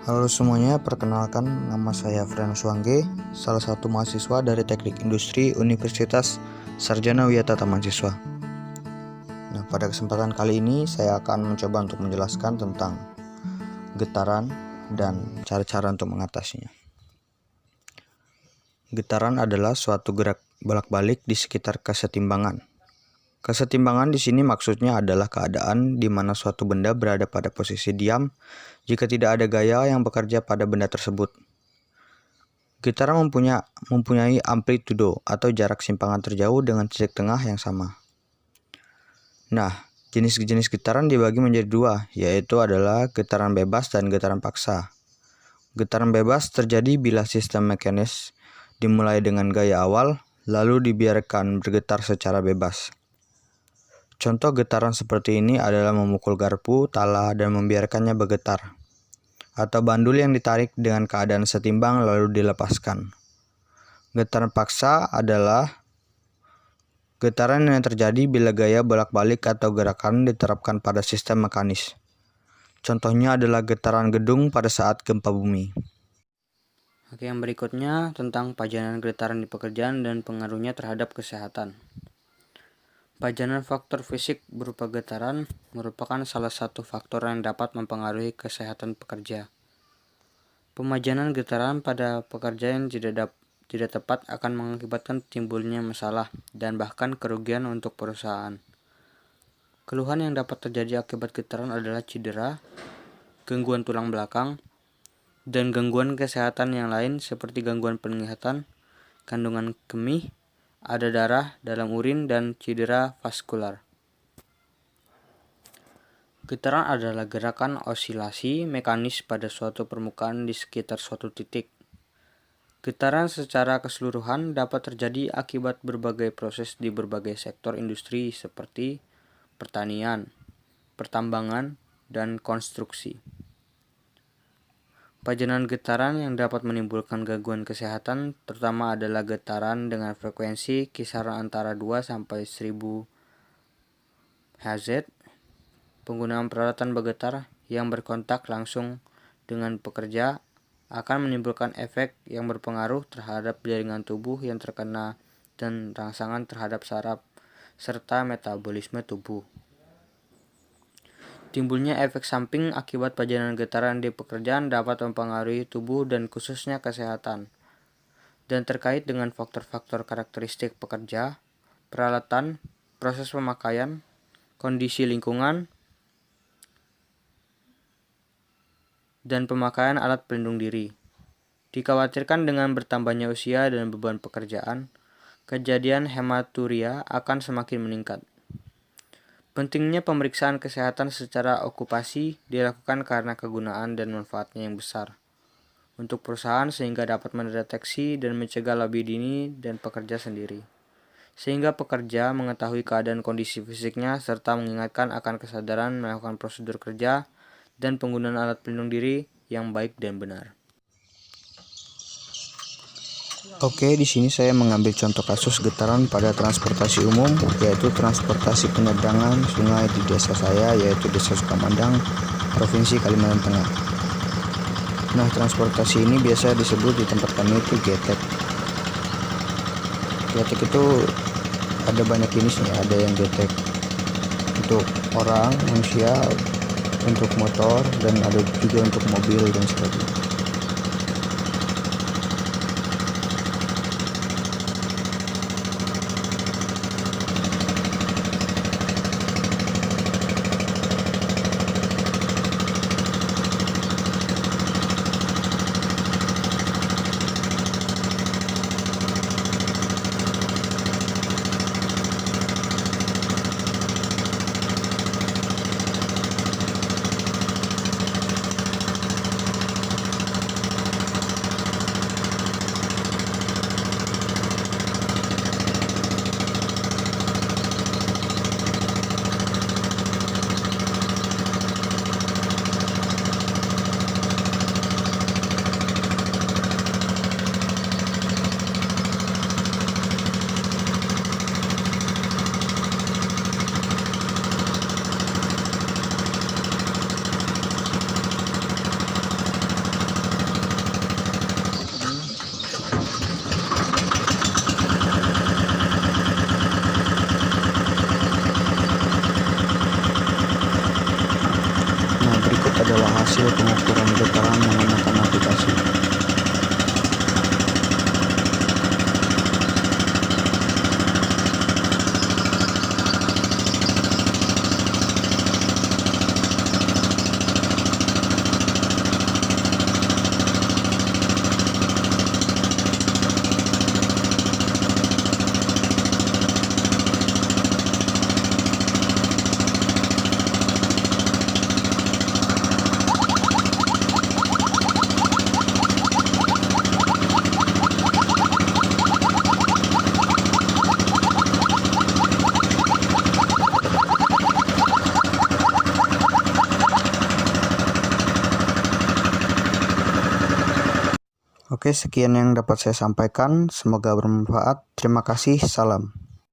Halo semuanya, perkenalkan nama saya Frian Suangge, salah satu mahasiswa dari Teknik Industri Universitas Sarjana Wiyata Tamansiswa. Nah, pada kesempatan kali ini saya akan mencoba untuk menjelaskan tentang getaran dan cara-cara untuk mengatasinya. Getaran adalah suatu gerak bolak-balik di sekitar kesetimbangan. Kesetimbangan di sini maksudnya adalah keadaan di mana suatu benda berada pada posisi diam jika tidak ada gaya yang bekerja pada benda tersebut. Getaran mempunyai amplitudo atau jarak simpangan terjauh dengan titik tengah yang sama. Nah, jenis-jenis getaran dibagi menjadi dua, yaitu adalah getaran bebas dan getaran paksa. Getaran bebas terjadi bila sistem mekanis dimulai dengan gaya awal, lalu dibiarkan bergetar secara bebas. Contoh getaran seperti ini adalah memukul garpu, tala, dan membiarkannya bergetar, atau bandul yang ditarik dengan keadaan setimbang lalu dilepaskan. Getaran paksa adalah getaran yang terjadi bila gaya bolak-balik atau gerakan diterapkan pada sistem mekanis. Contohnya adalah getaran gedung pada saat gempa bumi. Oke, yang berikutnya tentang pajanan getaran di pekerjaan dan pengaruhnya terhadap kesehatan. Pajanan faktor fisik berupa getaran merupakan salah satu faktor yang dapat mempengaruhi kesehatan pekerja. Pemajanan getaran pada pekerja yang tidak tepat akan mengakibatkan timbulnya masalah dan bahkan kerugian untuk perusahaan. Keluhan yang dapat terjadi akibat getaran adalah cedera, gangguan tulang belakang, dan gangguan kesehatan yang lain seperti gangguan penglihatan, kandungan kemih, ada darah dalam urin, dan cedera vaskular. Getaran adalah gerakan osilasi mekanis pada suatu permukaan di sekitar suatu titik. Getaran secara keseluruhan dapat terjadi akibat berbagai proses di berbagai sektor industri seperti pertanian, pertambangan, dan konstruksi. Pajanan getaran yang dapat menimbulkan gangguan kesehatan terutama adalah getaran dengan frekuensi kisaran antara 2 sampai 1000 Hz, penggunaan peralatan bergetar yang berkontak langsung dengan pekerja akan menimbulkan efek yang berpengaruh terhadap jaringan tubuh yang terkena dan rangsangan terhadap saraf serta metabolisme tubuh. Timbulnya efek samping akibat pajanan getaran di pekerjaan dapat mempengaruhi tubuh dan khususnya kesehatan, dan terkait dengan faktor-faktor karakteristik pekerja, peralatan, proses pemakaian, kondisi lingkungan, dan pemakaian alat pelindung diri. Dikhawatirkan dengan bertambahnya usia dan beban pekerjaan, kejadian hematuria akan semakin meningkat. Pentingnya pemeriksaan kesehatan secara okupasi dilakukan karena kegunaan dan manfaatnya yang besar untuk perusahaan sehingga dapat mendeteksi dan mencegah lebih dini dan pekerja sendiri. Sehingga pekerja mengetahui keadaan kondisi fisiknya serta mengingatkan akan kesadaran melakukan prosedur kerja dan penggunaan alat pelindung diri yang baik dan benar. Oke, di sini saya mengambil contoh kasus getaran pada transportasi umum, yaitu transportasi penyeberangan sungai di desa saya, yaitu Desa Sukamandang, Provinsi Kalimantan Tengah. Nah, transportasi ini biasa disebut di tempat kami itu getek. Getek itu ada banyak jenisnya, ada yang getek untuk orang, manusia, untuk motor, dan ada juga untuk mobil dan sebagainya. Oke, sekian yang dapat saya sampaikan. Semoga bermanfaat. Terima kasih. Salam.